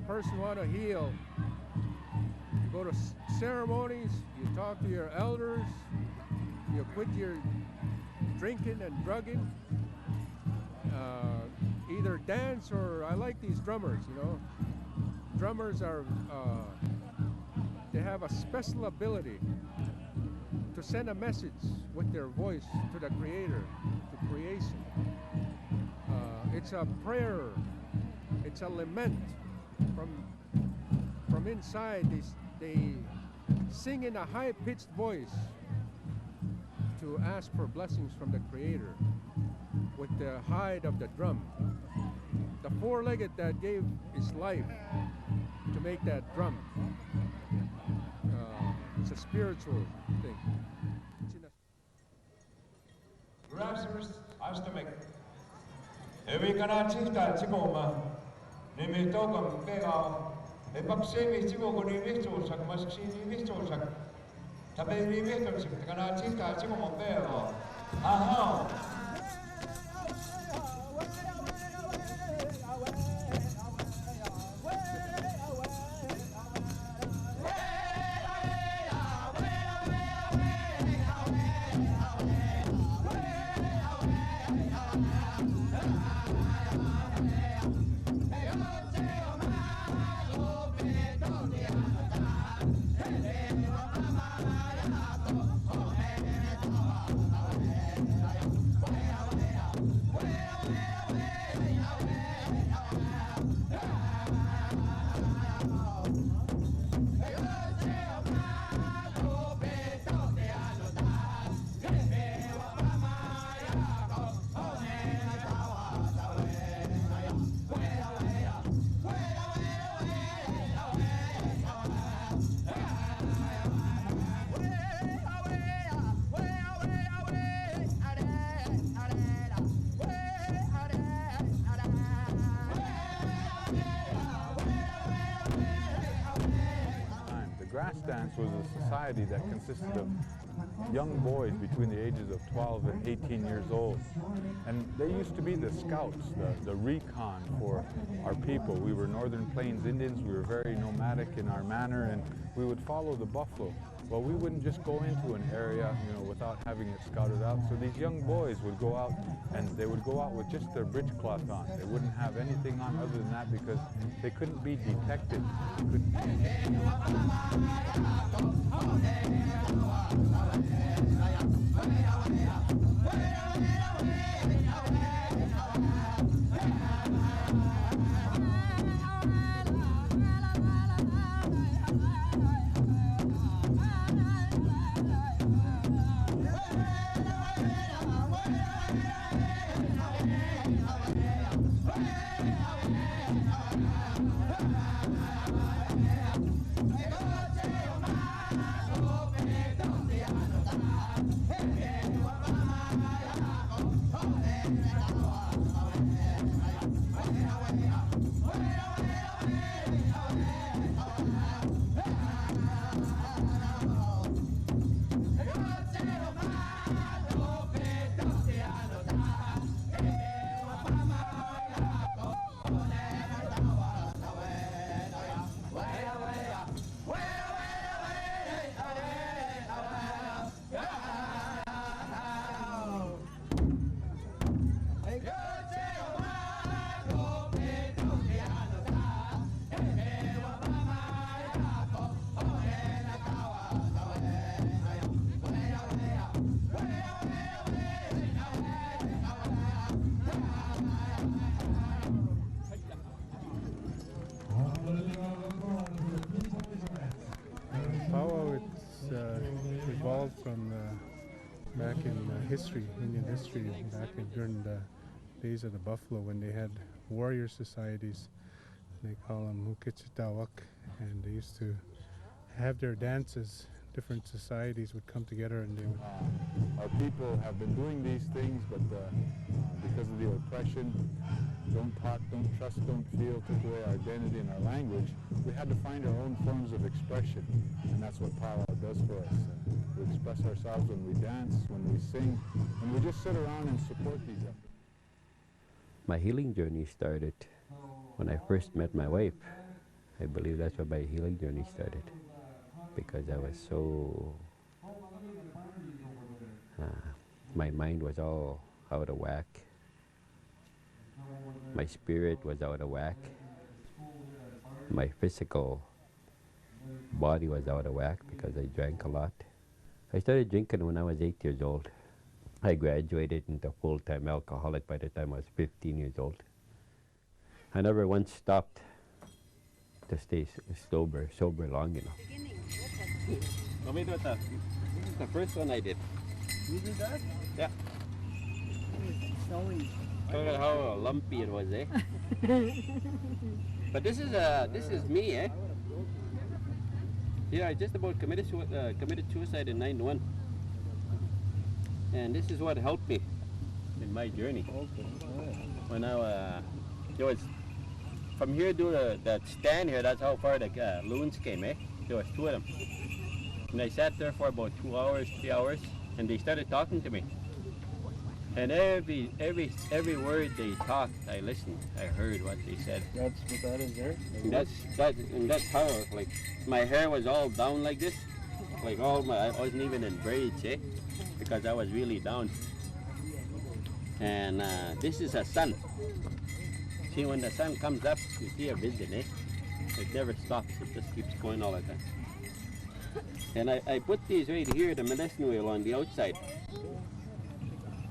person want to heal, you go to ceremonies, you talk to your elders, you quit your drinking and drugging, either dance or I like these drummers, you know. Drummers are, they have a special ability to send a message with their voice to the Creator, to creation. It's a prayer, it's a lament from inside. They sing in a high-pitched voice to ask for blessings from the Creator with the hide of the drum. The four-legged that gave his life to make that drum. It's a spiritual thing. Grassroots astomek. Evi kana chifta chikoma. Nimi tokam pega. Epaksemi chiko ni visto sak maskini visto sak. Tabe ni visto sak kana chifta chikoma pega. Aha. Grass dance was a society that consisted of young boys between the ages of 12 and 18 years old. And they used to be the scouts, the recon for our people. We were Northern Plains Indians, we were very nomadic in our manner, and we would follow the buffalo. Well, we wouldn't just go into an area, you know, without having it scouted out. So these young boys would go out, and they would go out with just their breechcloth on. They wouldn't have anything on other than that because they couldn't be detected. Evolved from back in history, Indian history, back during the days of the buffalo when they had warrior societies. They call them Hukichitawak, and they used to have their dances. Different societies would come together and they would... Our people have been doing these things, but because of the oppression, don't talk, don't trust, don't feel, took away our identity and our language, we had to find our own forms of expression, and that's what powwow does for us. We express ourselves when we dance, when we sing, and we just sit around and support these efforts. My healing journey started when I first met my wife. I believe that's where my healing journey started, because I was so, my mind was all out of whack. My spirit was out of whack. My physical body was out of whack because I drank a lot. I started drinking when I was 8 years old. I graduated into full-time alcoholic by the time I was 15 years old. I never once stopped to stay sober long enough. Let me do it. This is the first one I did. You did that? Yeah. Sewing. Look at how lumpy it was, eh? But this is me, eh? Yeah, I just about committed suicide in '91, and this is what helped me in my journey. Okay. When it was from here to that stand here. That's how far the loons came, eh? There was 2 of them, and I sat there for about 2 hours, 3 hours, and they started talking to me. And every word they talked, I listened. I heard what they said. That's what that is there? And that's how, like, my hair was all down like this. Like I wasn't even in braids, eh? Because I was really down. And this is a sun. See, when the sun comes up, you see a vision, eh? It never stops. It just keeps going all the time. And I put these right here, the medicine wheel on the outside.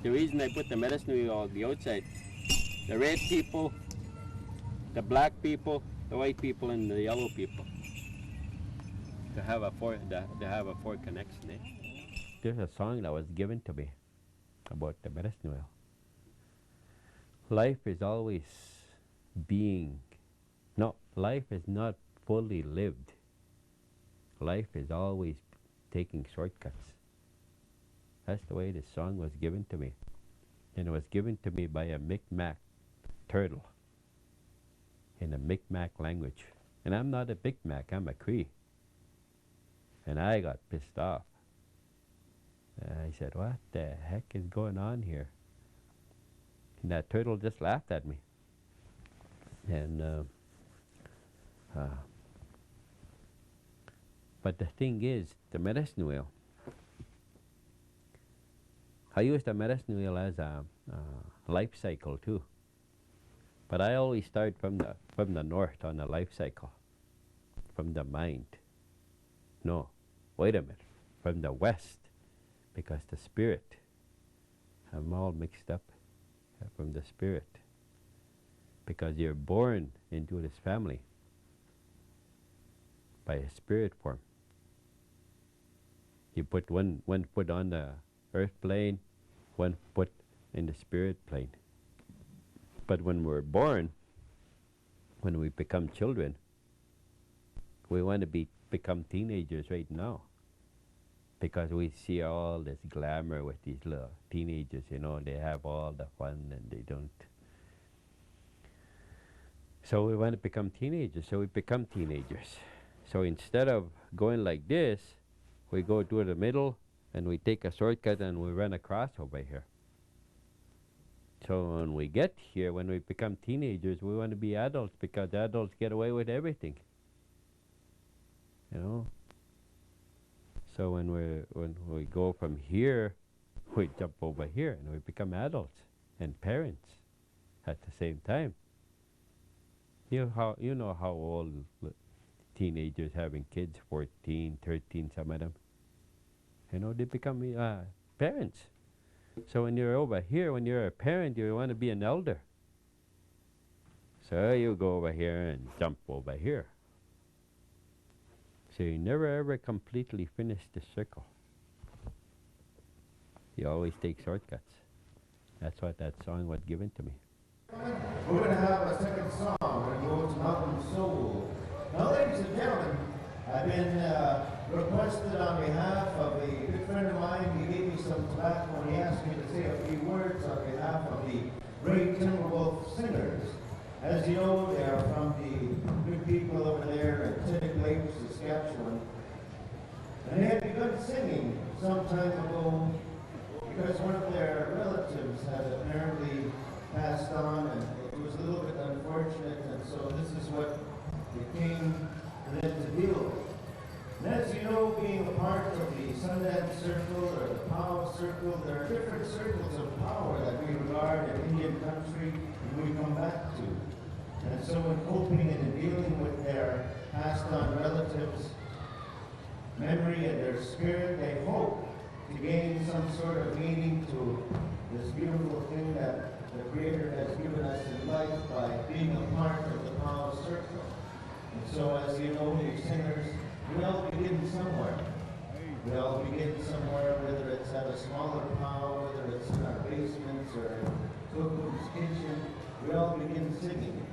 The reason I put the medicine wheel on the outside, the red people, the black people, the white people, and the yellow people, to have a four connection. Eh? There's a song that was given to me about the medicine wheel. Life is always life is not fully lived. Life is always taking shortcuts. That's the way this song was given to me. And it was given to me by a Mi'kmaq turtle in a Mi'kmaq language. And I'm not a Mi'kmaq, I'm a Cree. And I got pissed off. I said, what the heck is going on here? And that turtle just laughed at me. And but the thing is, the medicine wheel, I use the medicine wheel as a life cycle too. But I always start from the north on the life cycle, from the mind. No, wait a minute, from the west, because the spirit, I'm all mixed up from the spirit. Because you're born into this family by a spirit form. You put one foot on the earth plane, 1 foot in the spirit plane. But when we're born, when we become children, we want to become teenagers right now, because we see all this glamour with these little teenagers, you know, they have all the fun and they don't. So we want to become teenagers, so we become teenagers. So instead of going like this, we go to the middle and we take a shortcut and we run across over here. So when we get here, when we become teenagers, we want to be adults, because adults get away with everything. You know? So when we go from here, we jump over here and we become adults and parents at the same time. You know how old teenagers having kids, 14, 13, some of them. You know, they become parents. So when you're over here, when you're a parent, you want to be an elder. So you go over here and jump over here. So you never ever completely finish the circle. You always take shortcuts. That's what that song was given to me. We're going to have a second song. We're going to go to Mountain Soul. Now, ladies and gentlemen, I've been requested on behalf of a good friend of mine. He gave me some tobacco and he asked me to say a few words on behalf of the Great Timberwolf Singers. As you know, they are from the good people over there at Tinnick Lake, Saskatchewan. And they had begun singing some time ago because one of their relatives had apparently passed on, and it was a little bit unfortunate, and so this is what became Sundance Circle or the Powell Circle. There are different circles of power that we regard in Indian country and we come back to. And so in coping and in dealing with their passed on relatives' memory and their spirit, they hope to gain some sort of meaning to this beautiful thing that the Creator has given us in life by being a part of the Powell Circle. And so, as you know, we singers, we all begin somewhere. We all begin somewhere, whether it's at a smaller pow, whether it's in our basements or in Cook's kitchen. We all begin singing.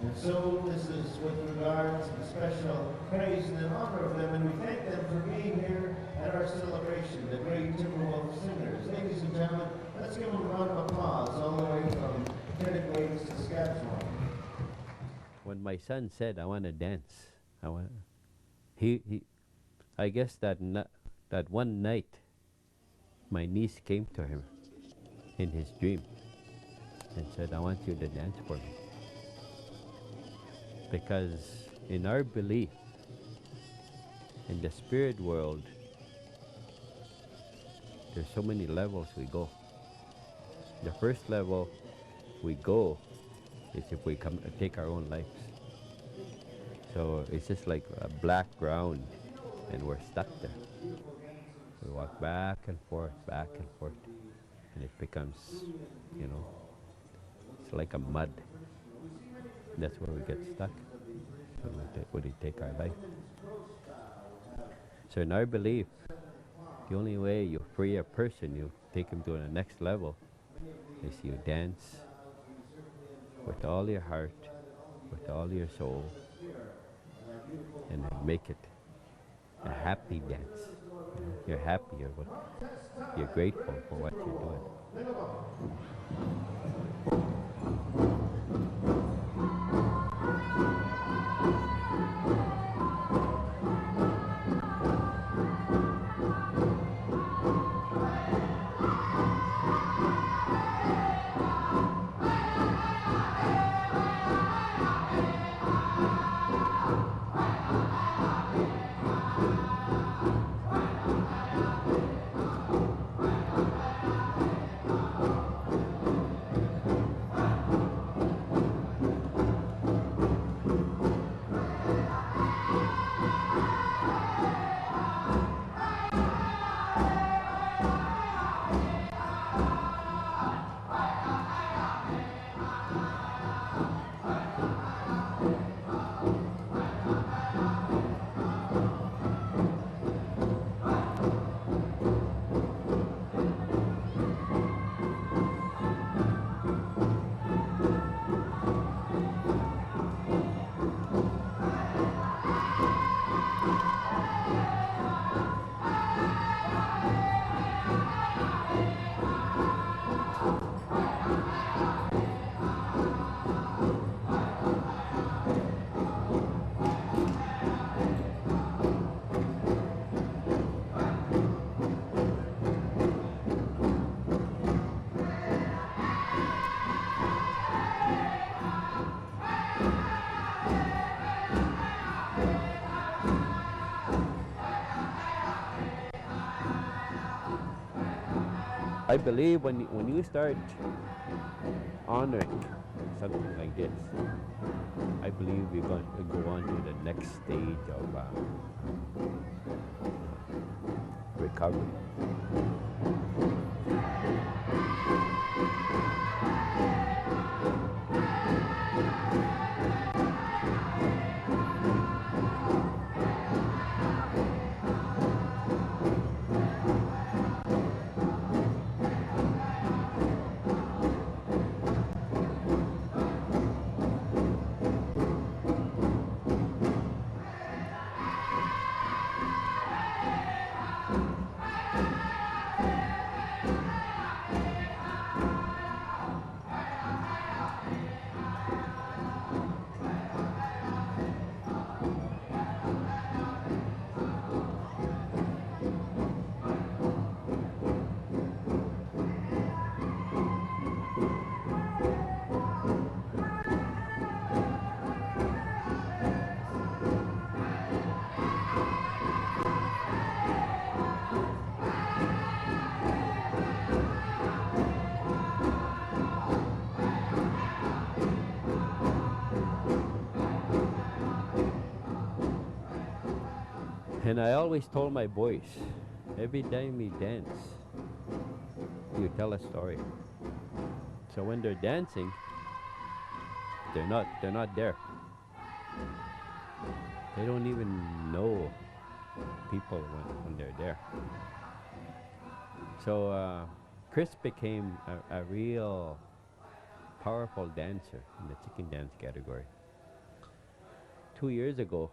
And so this is with regards and special praise and in honor of them, and we thank them for being here at our celebration, the great Timberwolf Singers. Ladies and gentlemen, let's give them a round of applause all the way from Kenneways, Saskatchewan. When my son said, "I want to dance," I guess that one night, my niece came to him in his dream and said, "I want you to dance for me." Because in our belief, in the spirit world, there's so many levels we go. The first level we go is if we take our own lives. So it's just like a black ground and we're stuck there. We walk back and forth, and it becomes, it's like a mud. That's where we get stuck when we take our life. So in our belief, the only way you free a person, you take him to the next level, is you dance with all your heart, with all your soul, and make it a happy dance. You're happy, you're grateful for what you're doing. I believe when you start honoring something like this, I believe you're going to go on to the next stage of recovery. And I always told my boys, every time we dance, you tell a story. So when they're dancing, they're not there. They don't even know people when they're there. So Chris became a real powerful dancer in the chicken dance category. 2 years ago,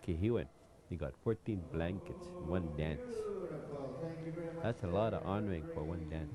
Kihiwan, he got 14 blankets in one dance. That's a lot of honoring for one dance.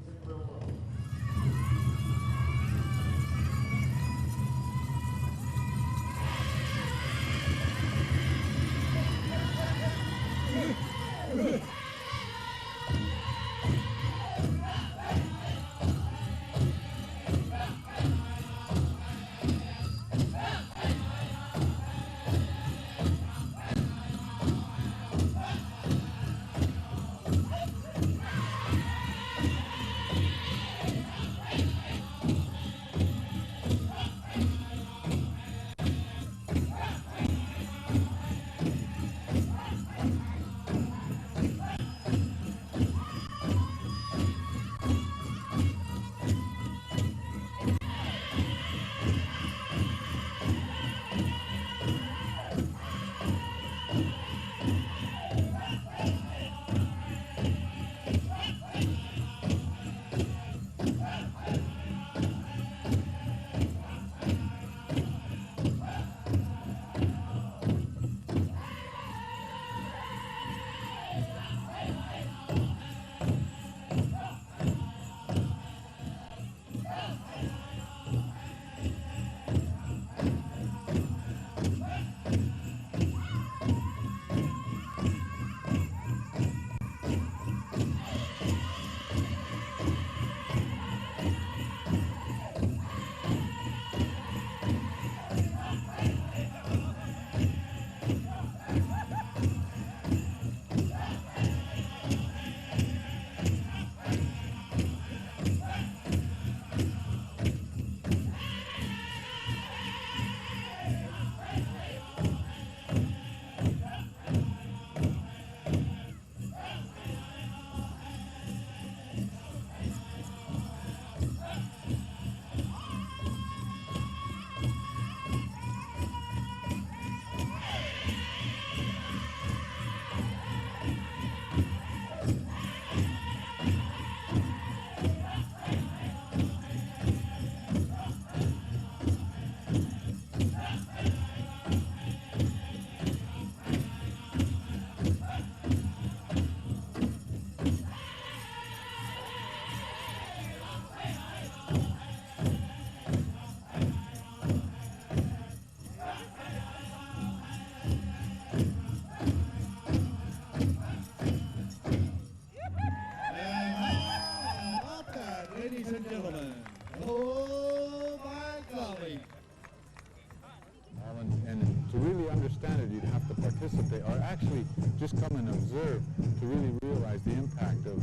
Participate, or actually just come and observe to really realize the impact of,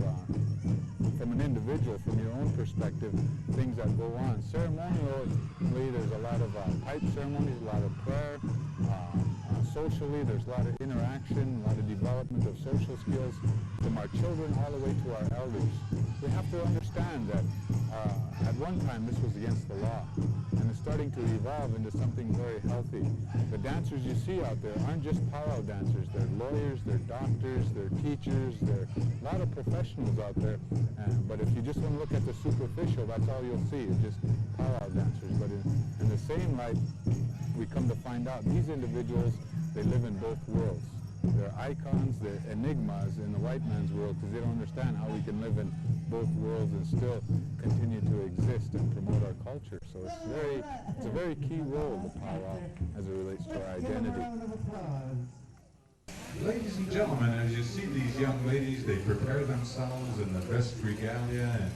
from an individual, from your own perspective, things that go on. Ceremonially, there's a lot of pipe ceremonies, a lot of prayer. Socially, there's a lot of interaction, a lot of development of social skills from our children all the way to our elders. We have to understand that at one time this was against the law, and it's starting to evolve into something very healthy. The dancers you see out there aren't just powwow dancers. They're lawyers, they're doctors, they're teachers, there are a lot of professionals out there. But if you just want to look at the superficial, that's all you'll see, is just powwow dancers. But in the same light, we come to find out these individuals, they live in both worlds. They're icons, they're enigmas in the white man's world, because they don't understand how we can live in both worlds and still continue to exist and promote our culture. So it's a very key role, the powwow, as it relates to our identity. Ladies and gentlemen, as you see these young ladies, they prepare themselves in the best regalia and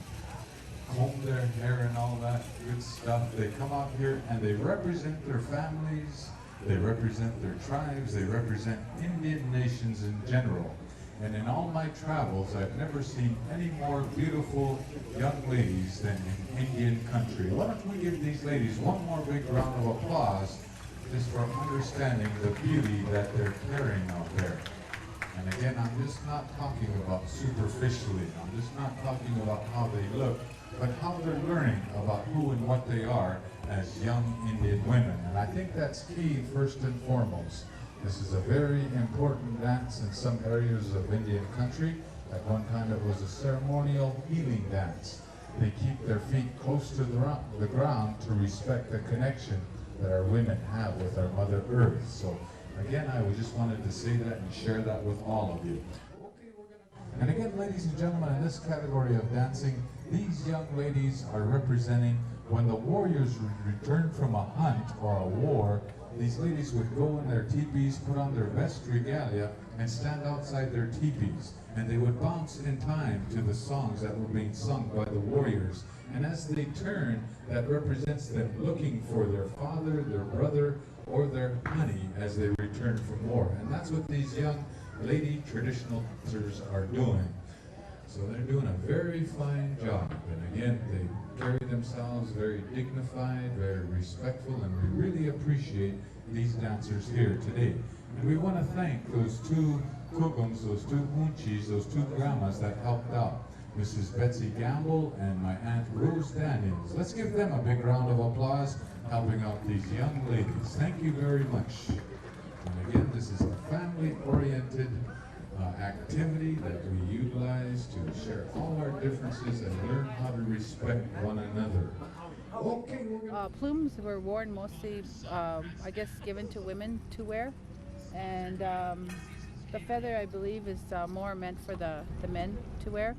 comb their hair and all that good stuff. They come out here and they represent their families, they represent their tribes, they represent Indian nations in general. And in all my travels, I've never seen any more beautiful young ladies than in Indian country. Why don't we give these ladies one more big round of applause just for understanding the beauty that they're carrying out there. And again, I'm just not talking about superficially. I'm just not talking about how they look, but how they're learning about who and what they are as young Indian women. And I think that's key first and foremost. This is a very important dance in some areas of Indian country. At one time it was a ceremonial healing dance. They keep their feet close to the ground to respect the connection that our women have with our Mother Earth. So again, I just wanted to say that and share that with all of you. And again, ladies and gentlemen, in this category of dancing, these young ladies are representing when the warriors returned from a hunt or a war. These ladies would go in their teepees, put on their best regalia, and stand outside their teepees. And they would bounce in time to the songs that were being sung by the warriors. And as they turn, that represents them looking for their father, their brother, or their honey as they return from war. And that's what these young lady traditional dancers are doing. So they're doing a very fine job. And again, they carry themselves very dignified, very respectful, and we really appreciate these dancers here today. And we want to thank those two kugums, those two unchis, those two grandmas that helped out. Mrs. Betsy Gamble and my Aunt Rose Daniels. Let's give them a big round of applause helping out these young ladies. Thank you very much. And again, this is a family-oriented activity that we utilize to share all our differences and learn how to respect one another. Okay, plumes were worn mostly, I guess, given to women to wear. And the feather, I believe, is more meant for the men to wear.